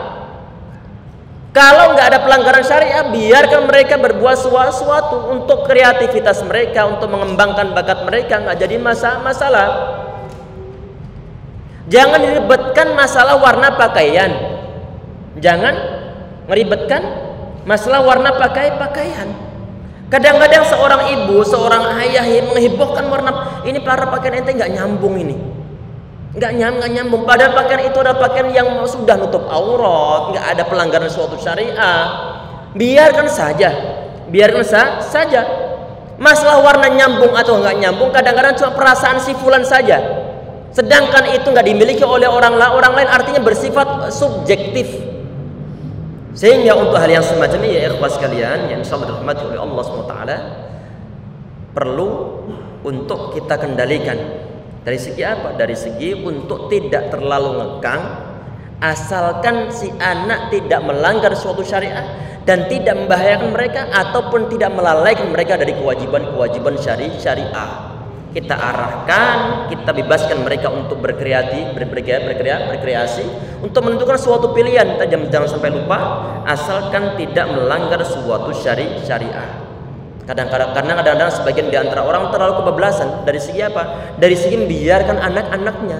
Kalau nggak ada pelanggaran syariah, biarkan mereka berbuat sesuatu untuk kreativitas mereka, untuk mengembangkan bakat mereka, nggak jadi masalah. Jangan diribetkan masalah warna pakaian. Jangan meribetkan masalah warna pakaian. Kadang-kadang seorang ibu, seorang ayah yang menghebohkan warna ini, para pakaian ente nggak nyambung ini, nggak nyambung. Padahal pakaian itu adalah pakaian yang sudah nutup aurat, nggak ada pelanggaran suatu syariah. Biarkan saja. Masalah warna nyambung atau nggak nyambung kadang-kadang cuma perasaan si fulan saja. Sedangkan itu nggak dimiliki oleh orang lain, artinya bersifat subjektif. Sehingga untuk hal yang semacam ini ya ikhwah sekalian yang insyaallah dirahmati oleh Allah SWT, perlu untuk kita kendalikan. Dari segi apa? Dari segi untuk tidak terlalu ngekang, asalkan si anak tidak melanggar suatu syariah dan tidak membahayakan mereka ataupun tidak melalaikan mereka dari kewajiban syariah. Kita arahkan, kita bebaskan mereka untuk berkreasi, untuk menentukan suatu pilihan. Jangan sampai lupa, asalkan tidak melanggar suatu syariah. Kadang-kadang sebagian di antara orang terlalu kebablasan. Dari segi apa? Dari segi membiarkan anak-anaknya.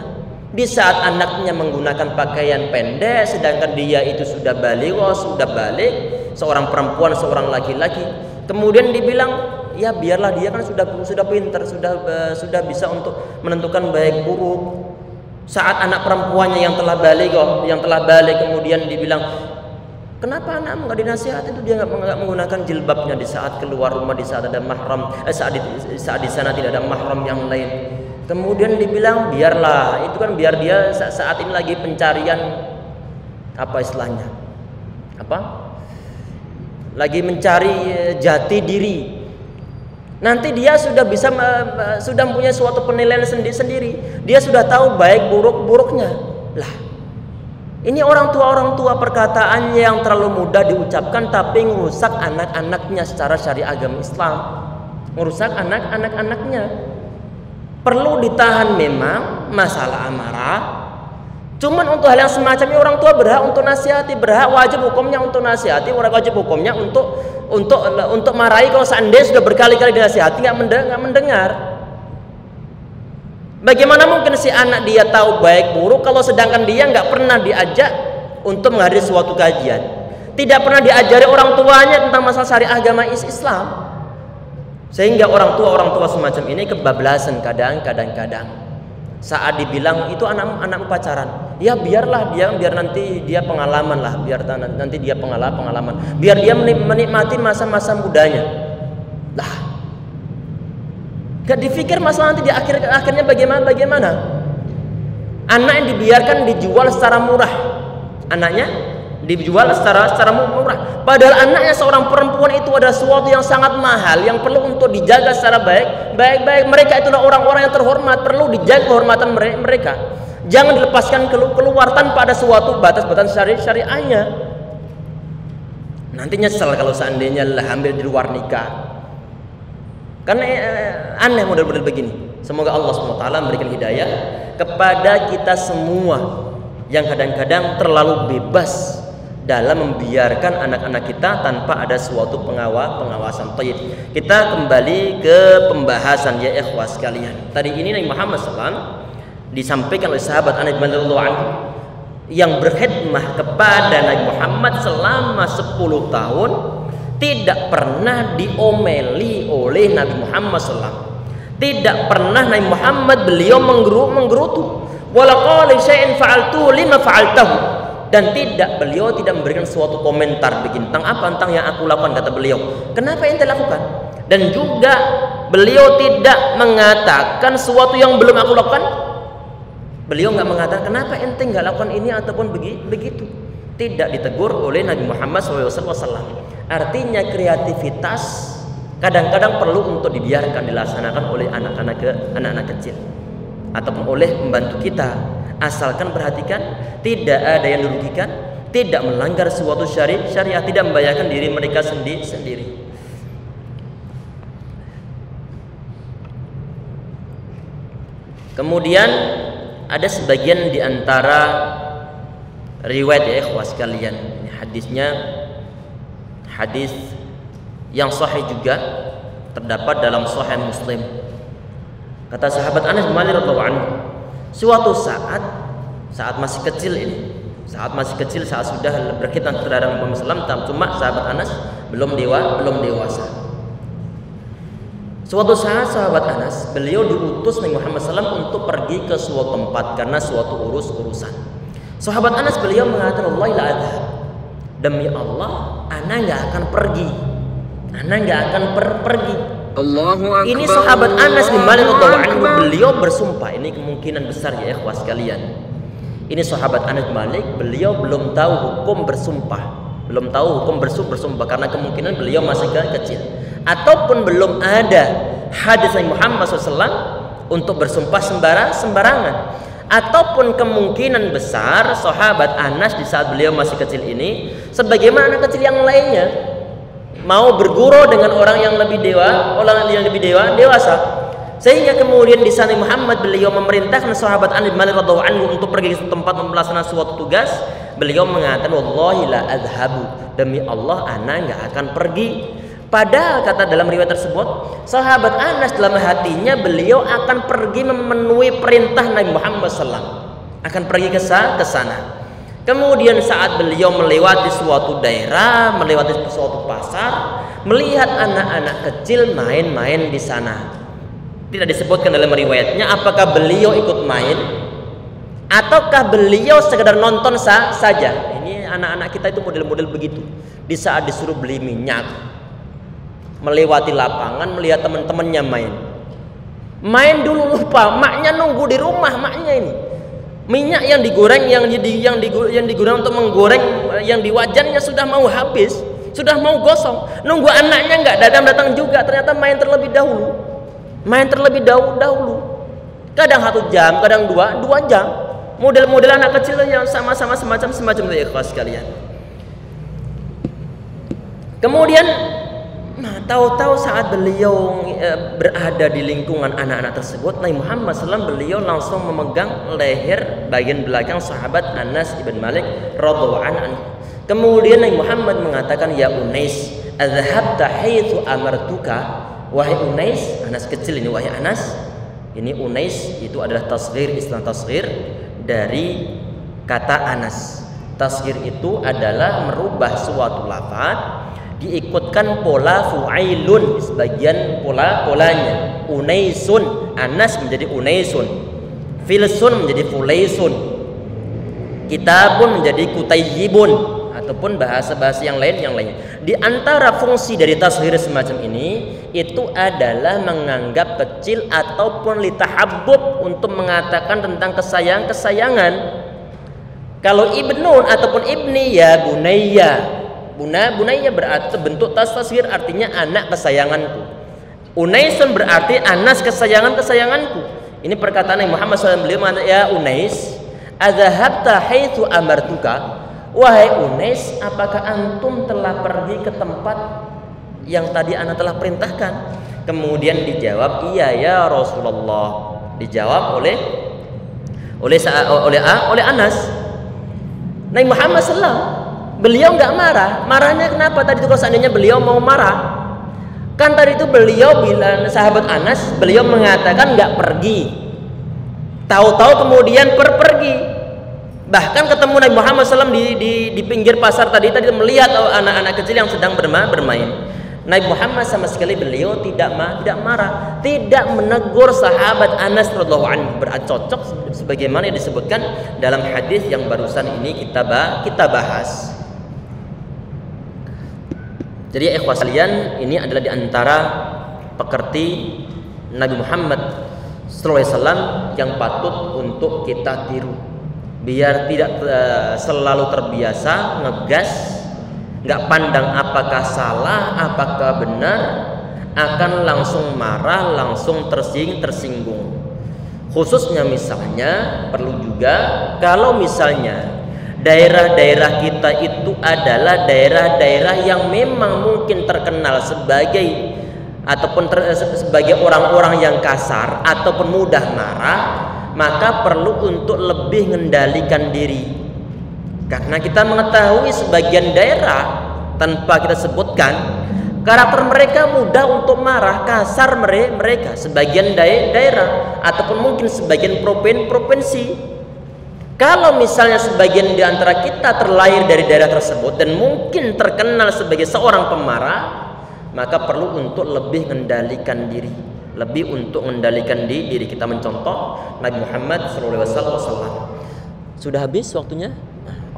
Di saat anaknya menggunakan pakaian pendek, sedangkan dia itu sudah balik, seorang perempuan, seorang laki-laki, kemudian dibilang, ya biarlah dia kan sudah pintar, sudah bisa untuk menentukan baik buruk. Saat anak perempuannya yang telah balik kemudian dibilang, kenapa anakmu nggak dinasihati? Itu dia nggak menggunakan jilbabnya di saat keluar rumah, di saat ada mahram, saat di sana tidak ada mahram yang lain. Kemudian dibilang biarlah, itu kan biar dia saat ini lagi pencarian apa istilahnya? Lagi mencari jati diri. Nanti dia sudah sudah mempunyai suatu penilaian sendiri. Dia sudah tahu baik buruknya. Lah, ini orang tua perkataannya yang terlalu mudah diucapkan tapi merusak anak-anaknya secara syariat agama Islam. Merusak anak-anaknya. Perlu ditahan memang masalah amarah. Cuman untuk hal yang semacam ini orang tua berhak untuk nasihati, wajib hukumnya untuk nasihati, wajib hukumnya untuk marahi kalau seandainya sudah berkali-kali dinasihati nggak mendengar. Bagaimana mungkin si anak dia tahu baik buruk kalau sedangkan dia nggak pernah diajak untuk menghadiri suatu kajian, tidak pernah diajari orang tuanya tentang masalah syariah agama Islam, sehingga orang tua semacam ini kebablasan kadang-kadang. Saat dibilang itu anak pacaran, ya biarlah biar nanti dia pengalaman lah, biar nanti dia pengalaman, biar dia menikmati masa-masa mudanya. Lah, gak dipikir masalah nanti di akhirnya bagaimana? Anak yang dibiarkan dijual secara murah, padahal anaknya seorang perempuan itu ada sesuatu yang sangat mahal yang perlu untuk dijaga secara baik. Mereka itulah orang-orang yang terhormat, perlu dijaga kehormatan mereka. Jangan dilepaskan keluar tanpa ada suatu batas-batas syariahnya. Nanti nyesel kalau seandainya hamil di luar nikah. Karena aneh model-model begini. Semoga Allah SWT memberikan hidayah kepada kita semua yang kadang-kadang terlalu bebas dalam membiarkan anak-anak kita tanpa ada suatu pengawasan. Tayyib. Kita kembali ke pembahasan ya ikhwas sekalian. Tadi ini Nabi Muhammad SAW disampaikan oleh sahabat Anas bin Malik yang berkhidmah kepada Nabi Muhammad selama 10 tahun tidak pernah diomeli oleh Nabi Muhammad SAW. Tidak pernah Nabi Muhammad beliau menggerutu. Wala qala syai'in fa'altu lima fa'altahu. Dan beliau tidak memberikan suatu komentar tentang yang aku lakukan, kata beliau. Kenapa ente lakukan? Dan juga beliau tidak mengatakan sesuatu yang belum aku lakukan. Beliau nggak mengatakan kenapa ente nggak lakukan ini ataupun begitu. Tidak ditegur oleh Nabi Muhammad SAW. Artinya kreativitas kadang-kadang perlu untuk dibiarkan dilaksanakan oleh anak-anak kecil ataupun oleh pembantu kita. Asalkan perhatikan, tidak ada yang dirugikan, tidak melanggar suatu syariat, tidak membahayakan diri mereka sendiri. Kemudian ada sebagian di antara riwayat ya ikhwas sekalian, hadisnya hadis yang sahih juga terdapat dalam Sahih Muslim. Kata sahabat Anas bin Malik radhiyallahu anhu, suatu saat masih kecil saat sudah berkhidmat kepada Muhammad SAW, cuma sahabat Anas belum dewasa. Suatu saat sahabat Anas beliau diutus Nabi Muhammad SAW untuk pergi ke suatu tempat karena suatu urusan. Sahabat Anas beliau mengatakan, Allah la adhab, demi Allah ana nggak akan pergi. Ini sahabat Anas bin Malik radhiyallahu anhu, beliau bersumpah. Ini kemungkinan besar ya ikhwas sekalian. Ini sahabat Anas bin Malik, beliau belum tahu hukum bersumpah. Karena kemungkinan beliau masih kecil. Ataupun belum ada hadis Nabi Muhammad SAW untuk bersumpah sembarangan. Ataupun kemungkinan besar sahabat Anas di saat beliau masih kecil ini, sebagaimana anak kecil yang lainnya, mau berguru dengan orang yang lebih dewasa. Sehingga kemudian di sana Muhammad beliau memerintahkan sahabat Anas bin Malik radhiyallahu anhu untuk pergi ke tempat melaksanakan suatu tugas. Beliau mengatakan, wallahi la adhabu, demi Allah ana enggak akan pergi. Padahal kata dalam riwayat tersebut, sahabat Anas dalam hatinya beliau akan pergi memenuhi perintah Nabi Muhammad SAW, akan pergi ke sana. Kemudian saat beliau melewati suatu daerah, melewati suatu pasar, melihat anak-anak kecil main-main di sana. Tidak disebutkan dalam riwayatnya apakah beliau ikut main ataukah beliau sekedar nonton saja? Ini anak-anak kita itu model-model begitu. Di saat disuruh beli minyak, melewati lapangan melihat teman-temannya main dulu, lupa maknya nunggu di rumah. Maknya ini minyak yang digoreng, yang digunakan untuk menggoreng yang di wajannya sudah mau habis, sudah mau gosong, nunggu anaknya nggak datang juga, ternyata main terlebih dahulu, kadang 1 jam, kadang 2 jam, model-model anak kecil yang sama-sama semacam itu, ikhlas sekalian. Kemudian tahu-tahu saat beliau berada di lingkungan anak-anak tersebut, Nabi Muhammad SAW beliau langsung memegang leher bagian belakang sahabat Anas ibn Malik radhiyallahu anhu. Kemudian Nabi Muhammad mengatakan, ya Unais, adhabta haitsu amartuka. Wahai Unais, Anas kecil ini, wahai Anas. Ini Unais itu adalah tasghir, istilah tasghir dari kata Anas. Tasghir itu adalah merubah suatu lafaz diikutkan pola fu'ailun, sebagian polanya. Unaisun, Anas menjadi Unaisun, filsun menjadi fulaisun, kitabun menjadi kutayyibun, ataupun bahasa-bahasa yang lain. Di antara fungsi dari tasghir semacam ini itu adalah menganggap kecil ataupun litahabbub, untuk mengatakan tentang kesayangan. Kalau ibnun ataupun ibni, ya bunayya. Bunayya berarti bentuk tasghir, artinya anak kesayanganku. Unaisun berarti Anas kesayanganku. Ini perkataan Nabi Muhammad SAW, beliau mengatakan, ya Unais, adzahabta haitsu amartuka. Wahai Unais, apakah antum telah pergi ke tempat yang tadi ana telah perintahkan? Kemudian dijawab, iya ya Rasulullah. Dijawab oleh Anas. Nabi Muhammad SAW beliau nggak marahnya kenapa tadi itu? Kalau seandainya beliau mau marah, kan tadi itu beliau bilang, sahabat Anas, beliau mengatakan nggak pergi, tahu-tahu kemudian pergi, bahkan ketemu Nabi Muhammad SAW di pinggir pasar tadi melihat anak-anak kecil yang sedang bermain. Nabi Muhammad sama sekali beliau tidak marah, tidak menegur sahabat Anas radhiyallahu anhu. Berarti cocok sebagaimana yang disebutkan dalam hadis yang barusan ini kita bahas. Jadi ikhwas sekalian, ini adalah diantara pekerti Nabi Muhammad SAW yang patut untuk kita tiru, biar tidak selalu terbiasa ngegas, nggak pandang apakah salah apakah benar, akan langsung marah, langsung tersinggung. Khususnya misalnya perlu juga kalau misalnya daerah-daerah kita itu adalah daerah-daerah yang memang mungkin terkenal sebagai sebagai orang-orang yang kasar ataupun mudah marah, maka perlu untuk lebih mengendalikan diri. Karena kita mengetahui sebagian daerah, tanpa kita sebutkan, karakter mereka mudah untuk marah, kasar mereka, sebagian daerah ataupun mungkin sebagian provinsi. Kalau misalnya sebagian di antara kita terlahir dari daerah tersebut dan mungkin terkenal sebagai seorang pemarah, maka perlu untuk lebih mengendalikan diri, diri kita mencontoh Nabi Muhammad SAW. Sudah habis waktunya.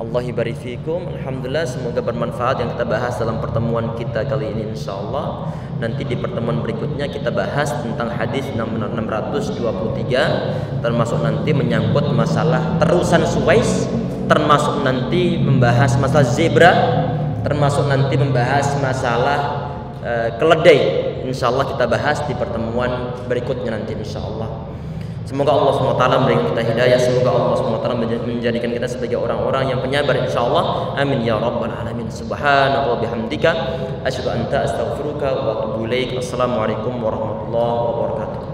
Allah barik fikum. Alhamdulillah, semoga bermanfaat yang kita bahas dalam pertemuan kita kali ini, insyaallah. Nanti di pertemuan berikutnya kita bahas tentang hadis 623, termasuk nanti menyangkut masalah terusan Suwais, termasuk nanti membahas masalah zebra, termasuk nanti membahas masalah keledai. Insyaallah kita bahas di pertemuan berikutnya nanti, insyaallah. Semoga Allah SWT memberikan kita hidayah. Semoga Allah SWT menjadikan kita sebagai orang-orang yang penyabar, insyaallah. Amin ya rabbal alamin. Subhanallah bihamdika asyhadu an la ilaha illa anta astaghfiruka wa atubu ilaik. Assalamualaikum warahmatullahi wabarakatuh.